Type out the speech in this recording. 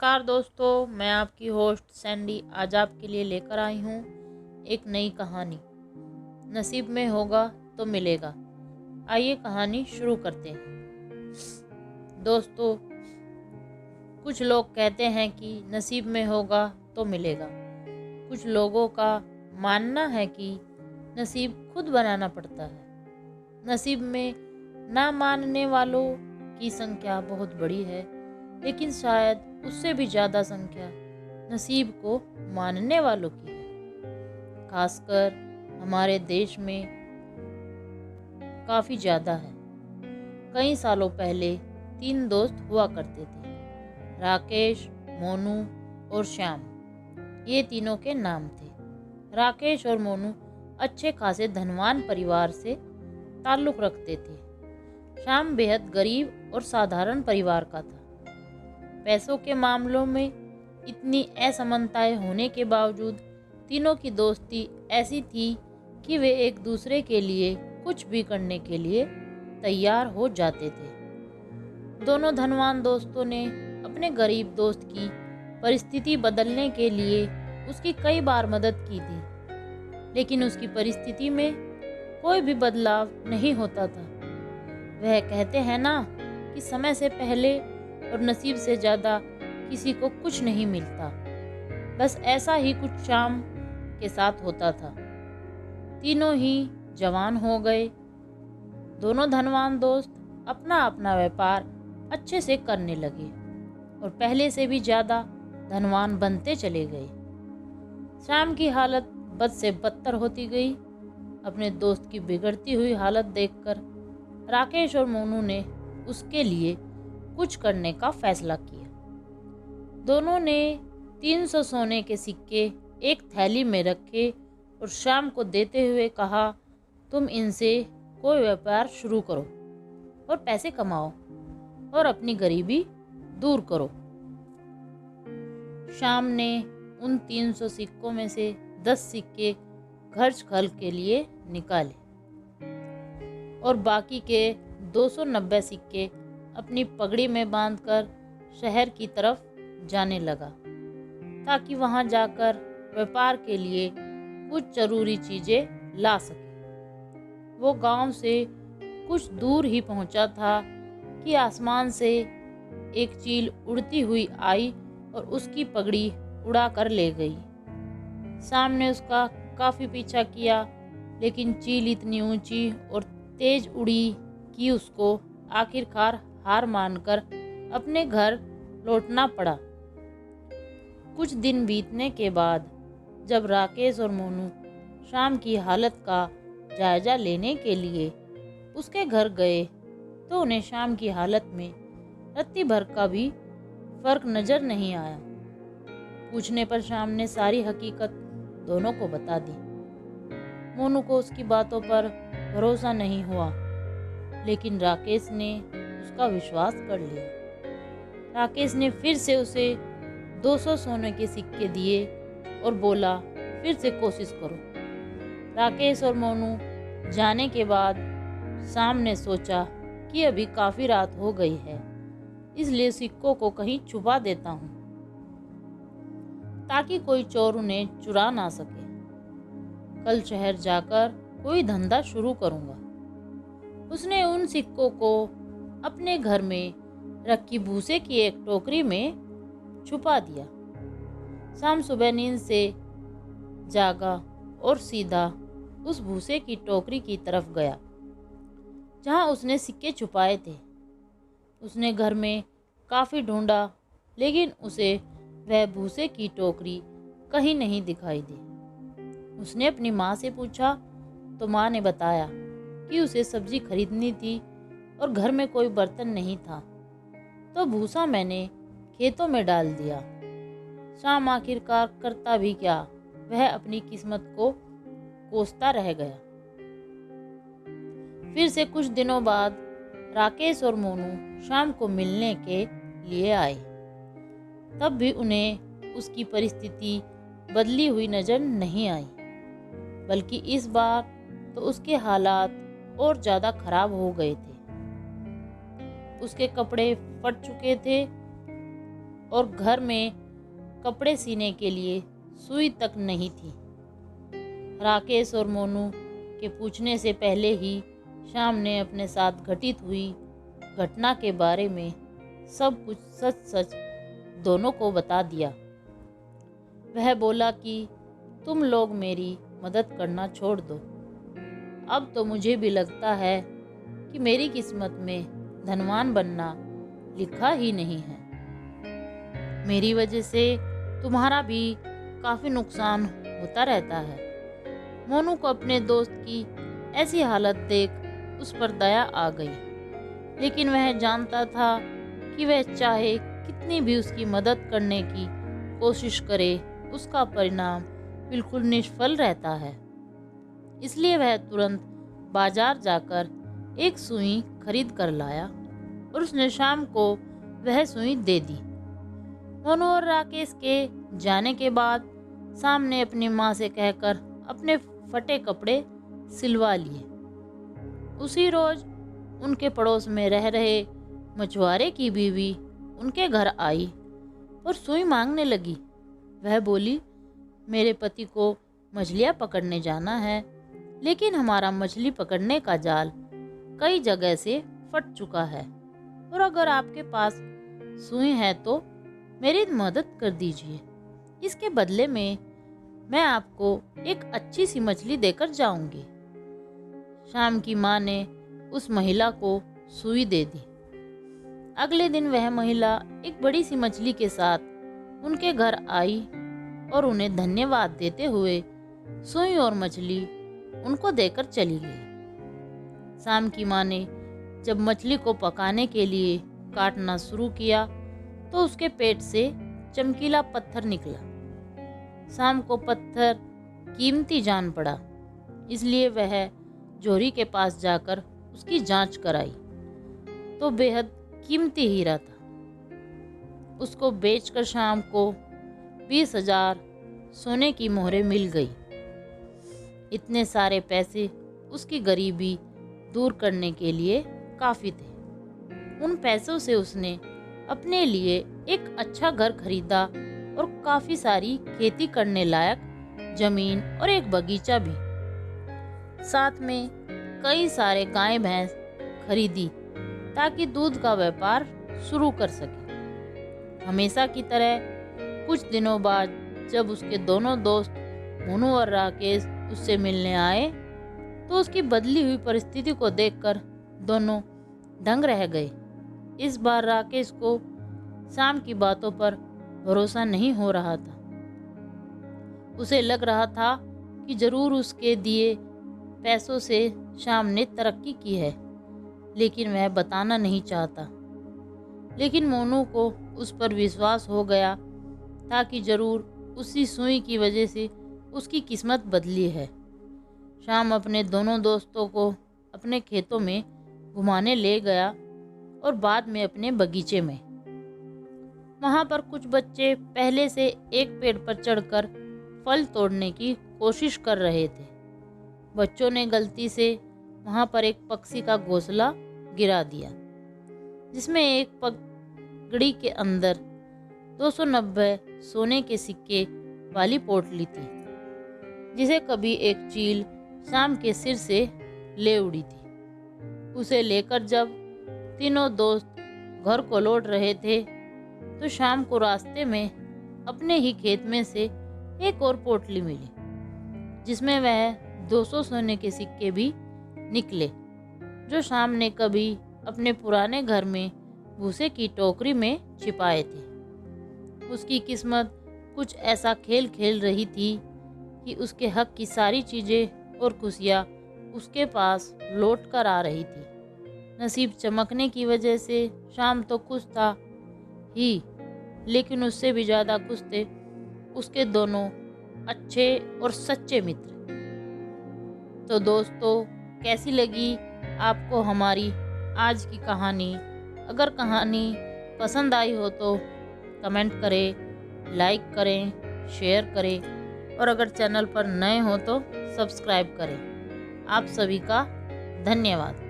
नमस्कार दोस्तों, मैं आपकी होस्ट सैंडी आज आपके लिए लेकर आई हूँ एक नई कहानी। नसीब में होगा तो मिलेगा। आइए कहानी शुरू करते हैं। दोस्तों, कुछ लोग कहते हैं कि नसीब में होगा तो मिलेगा। कुछ लोगों का मानना है कि नसीब खुद बनाना पड़ता है। नसीब में ना मानने वालों की संख्या बहुत बड़ी है, लेकिन शायद उससे भी ज़्यादा संख्या नसीब को मानने वालों की है। खासकर हमारे देश में काफ़ी ज़्यादा है। कई सालों पहले 3 दोस्त हुआ करते थे, राकेश, मोनू और श्याम। ये तीनों के नाम थे। राकेश और मोनू अच्छे खासे धनवान परिवार से ताल्लुक़ रखते थे। श्याम बेहद गरीब और साधारण परिवार का था। पैसों के मामलों में इतनी असमानताएं होने के बावजूद तीनों की दोस्ती ऐसी थी कि वे एक दूसरे के लिए कुछ भी करने के लिए तैयार हो जाते थे। दोनों धनवान दोस्तों ने अपने गरीब दोस्त की परिस्थिति बदलने के लिए उसकी कई बार मदद की थी, लेकिन उसकी परिस्थिति में कोई भी बदलाव नहीं होता था। वह कहते हैं ना कि समय से पहले और नसीब से ज़्यादा किसी को कुछ नहीं मिलता। बस ऐसा ही कुछ श्याम के साथ होता था। तीनों ही जवान हो गए। दोनों धनवान दोस्त अपना अपना व्यापार अच्छे से करने लगे और पहले से भी ज़्यादा धनवान बनते चले गए। श्याम की हालत बद से बदतर होती गई। अपने दोस्त की बिगड़ती हुई हालत देखकर राकेश और मोनू ने उसके लिए कुछ करने का फैसला किया। दोनों ने 300 सोने के सिक्के एक थैली में रखे और श्याम को देते हुए कहा, तुम इनसे कोई व्यापार शुरू करो और पैसे कमाओ और अपनी गरीबी दूर करो। श्याम ने उन 300 सिक्कों में से 10 सिक्के खर्च के लिए निकाले और बाकी के 290 सिक्के अपनी पगड़ी में बांधकर शहर की तरफ जाने लगा, ताकि वहां जाकर व्यापार के लिए कुछ जरूरी चीजें ला सके। वो गांव से कुछ दूर ही पहुंचा था कि आसमान से एक चील उड़ती हुई आई और उसकी पगड़ी उड़ा कर ले गई। सामने उसका काफ़ी पीछा किया, लेकिन चील इतनी ऊंची और तेज उड़ी कि उसको आखिरकार हार मानकर अपने घर लौटना पड़ा। कुछ दिन बीतने के बाद जब राकेश और मोनू श्याम की हालत का जायजा लेने के लिए उसके घर गए, तो उन्हें श्याम की हालत में रत्ती भर का भी फर्क नजर नहीं आया। पूछने पर श्याम ने सारी हकीकत दोनों को बता दी। मोनू को उसकी बातों पर भरोसा नहीं हुआ, लेकिन राकेश ने उसका विश्वास कर लिया। राकेश ने फिर से उसे 200 सोने के सिक्के दिए और बोला, फिर से कोशिश करो। राकेश और मोनू जाने के बाद श्याम ने सोचा कि अभी काफ़ी रात हो गई है, इसलिए सिक्कों को कहीं छुपा देता हूँ ताकि कोई चोर उन्हें चुरा ना सके। कल शहर जाकर कोई धंधा शुरू करूँगा। उसने उन सिक्कों को अपने घर में रखी भूसे की एक टोकरी में छुपा दिया। शाम सुबह नींद से जागा और सीधा उस भूसे की टोकरी की तरफ गया जहां उसने सिक्के छुपाए थे। उसने घर में काफ़ी ढूंढा, लेकिन उसे वह भूसे की टोकरी कहीं नहीं दिखाई दी। उसने अपनी माँ से पूछा तो माँ ने बताया कि उसे सब्जी खरीदनी थी और घर में कोई बर्तन नहीं था, तो भूसा मैंने खेतों में डाल दिया। श्याम आखिरकार करता भी क्या, वह अपनी किस्मत को कोसता रह गया। फिर से कुछ दिनों बाद राकेश और मोनू श्याम को मिलने के लिए आए। तब भी उन्हें उसकी परिस्थिति बदली हुई नजर नहीं आई, बल्कि इस बार तो उसके हालात और ज़्यादा खराब हो गए थे। उसके कपड़े फट चुके थे और घर में कपड़े सीने के लिए सुई तक नहीं थी। राकेश और मोनू के पूछने से पहले ही श्याम ने अपने साथ घटित हुई घटना के बारे में सब कुछ सच सच दोनों को बता दिया। वह बोला कि तुम लोग मेरी मदद करना छोड़ दो। अब तो मुझे भी लगता है कि मेरी किस्मत में धनवान बनना लिखा ही नहीं है। मेरी वजह से तुम्हारा भी काफ़ी नुकसान होता रहता है। मोनू को अपने दोस्त की ऐसी हालत देख उस पर दया आ गई, लेकिन वह जानता था कि वह चाहे कितनी भी उसकी मदद करने की कोशिश करे, उसका परिणाम बिल्कुल निष्फल रहता है। इसलिए वह तुरंत बाजार जाकर एक सुई खरीद कर लाया और उसने श्याम को वह सुई दे दी। मोनू और राकेश के जाने के बाद श्याम ने अपनी माँ से कहकर अपने फटे कपड़े सिलवा लिए। उसी रोज उनके पड़ोस में रह रहे मछुआरे की बीवी उनके घर आई और सुई मांगने लगी। वह बोली, मेरे पति को मछलियाँ पकड़ने जाना है, लेकिन हमारा मछली पकड़ने का जाल कई जगह से फट चुका है और अगर आपके पास सुई है तो मेरी मदद कर दीजिए। इसके बदले में मैं आपको एक अच्छी सी मछली देकर जाऊंगी। श्याम की माँ ने उस महिला को सुई दे दी। अगले दिन वह महिला एक बड़ी सी मछली के साथ उनके घर आई और उन्हें धन्यवाद देते हुए सुई और मछली उनको देकर चली गई। श्याम की माँ ने जब मछली को पकाने के लिए काटना शुरू किया तो उसके पेट से चमकीला पत्थर निकला। श्याम को पत्थर कीमती जान पड़ा, इसलिए वह जोहरी के पास जाकर उसकी जांच कराई तो बेहद कीमती हीरा था। उसको बेचकर श्याम को 20,000 सोने की मोहरें मिल गई। इतने सारे पैसे उसकी गरीबी दूर करने के लिए काफ़ी थे। उन पैसों से उसने अपने लिए एक अच्छा घर खरीदा और काफ़ी सारी खेती करने लायक ज़मीन और एक बगीचा भी, साथ में कई सारे गाय भैंस खरीदी ताकि दूध का व्यापार शुरू कर सके। हमेशा की तरह कुछ दिनों बाद जब उसके दोनों दोस्त मोनू और राकेश उससे मिलने आए तो उसकी बदली हुई परिस्थिति को देखकर दोनों दंग रह गए। इस बार राकेश को श्याम की बातों पर भरोसा नहीं हो रहा था। उसे लग रहा था कि जरूर उसके दिए पैसों से श्याम ने तरक्की की है, लेकिन वह बताना नहीं चाहता। लेकिन मोनू को उस पर विश्वास हो गया था कि जरूर उसी सुई की वजह से उसकी किस्मत बदली है। श्याम अपने दोनों दोस्तों को अपने खेतों में घुमाने ले गया और बाद में अपने बगीचे में। वहाँ पर कुछ बच्चे पहले से एक पेड़ पर चढ़कर फल तोड़ने की कोशिश कर रहे थे। बच्चों ने गलती से वहाँ पर एक पक्षी का घोंसला गिरा दिया, जिसमें एक पगड़ी के अंदर 290 सोने के सिक्के वाली पोटली थी, जिसे कभी एक चील श्याम के सिर से ले उड़ी थी। उसे लेकर जब तीनों दोस्त घर को लौट रहे थे तो श्याम को रास्ते में अपने ही खेत में से एक और पोटली मिली, जिसमें वह 200 सोने के सिक्के भी निकले, जो श्याम ने कभी अपने पुराने घर में भूसे की टोकरी में छिपाए थे। उसकी किस्मत कुछ ऐसा खेल खेल रही थी कि उसके हक की सारी चीज़ें और खुशियाँ उसके पास लौट कर आ रही थी। नसीब चमकने की वजह से श्याम तो खुश था ही, लेकिन उससे भी ज़्यादा खुश थे उसके दोनों अच्छे और सच्चे मित्र। तो दोस्तों, कैसी लगी आपको हमारी आज की कहानी? अगर कहानी पसंद आई हो तो कमेंट करें, लाइक करें, शेयर करें और अगर चैनल पर नए हो तो सब्सक्राइब करें। आप सभी का धन्यवाद।